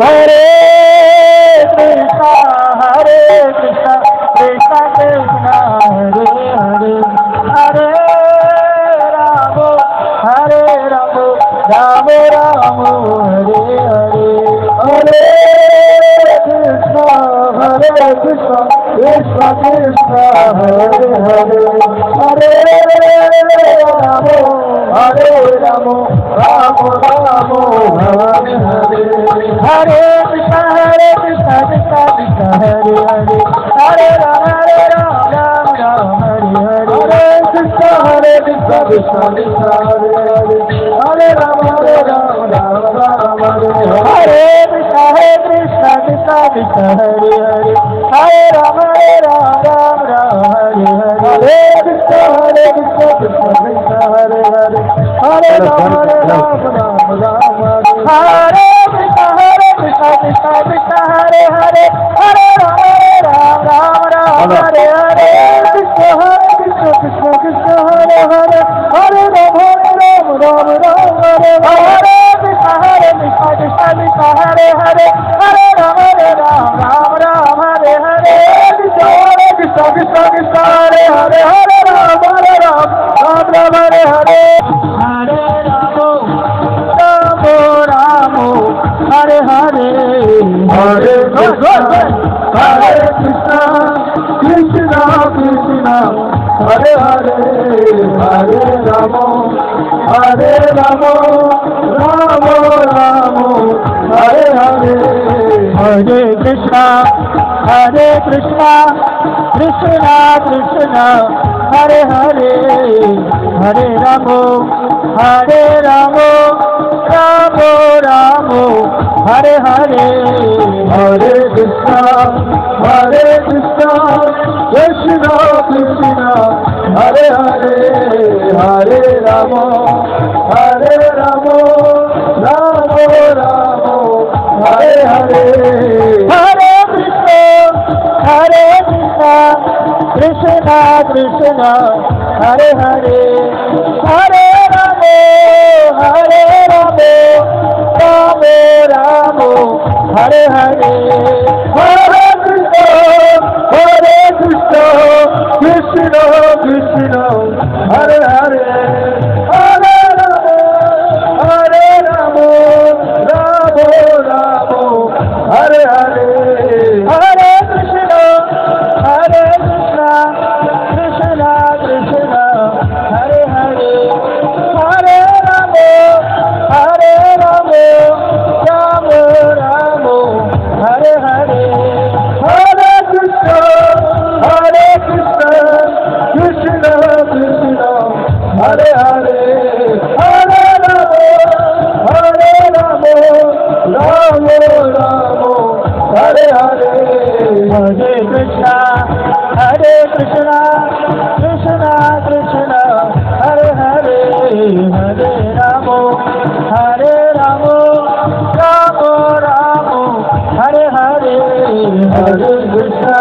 Hare Krishna, Hare Krishna, Krishna Krishna, Hare Hare, Hare Rama, Hare Rama, Rama Rama, Hare Hare, Hare Krishna, Hare Krishna, Krishna Krishna, Hare Hare, Hare Rama, Hare Rama, Rama Rama, Hare Hare. Hare Krishna, Krishna Krishna, Hare Hare, Hare Rama, Rama Rama, Hare Hare. Hare Krishna, Krishna Krishna, Hare Hare, Hare Rama, Rama Rama, Hare Hare. Hare Krishna, Krishna Krishna, Hare Hare, Hare Rama, Rama Rama, Hare Hare. Hare Krishna, Krishna Krishna, Hare Hare, Hare Rama, Rama Rama, Hare Hare. Krishna Krishna Hare Hare, Hare Rama, Rama Rama, Hare Hare. Krishna Krishna Krishna Hare Hare, Hare Rama, Rama Rama, Hare Hare. Krishna Krishna Hare Hare, Hare Rama, Rama Rama, Hare Hare. Krishna Krishna Hare Hare, Hare Rama, Rama Rama, Hare Hare. Hare Hare Hare, Hare Krishna, Hare Krishna, Krishna Krishna, Hare Hare, Hare Rama, Hare Rama, Rama Rama, Hare Hare. Hare Krishna, Krishna Krishna, Hare Hare, Hare Rama, Hare Rama, Rama Rama, Hare Hare. Hare Krishna, Krishna Krishna, Hare Hare, Hare Rama, Hare Rama, Rama Rama, Hare Hare. Hare Krishna, Krishna Krishna, Hare Hare, Hare Rama, Hare Rama, Rama Rama, Hare Hare. Hare Krishna, Krishna Krishna, Hare Hare, Hare Rama, Hare Rama, Rama Rama, Hare Hare. Hare Krishna, Krishna Krishna, Hare Hare, Hare Rama, Hare Rama, Rama Rama, Hare Hare. Hare Krishna, Krishna Krishna, Hare Hare, Hare Rama, Hare Rama, Rama Rama, Hare Hare. Hare Krishna, Krishna Krishna, Hare Hare, Hare Rama, Hare Rama, Rama Rama, Hare Hare. Hare Krishna,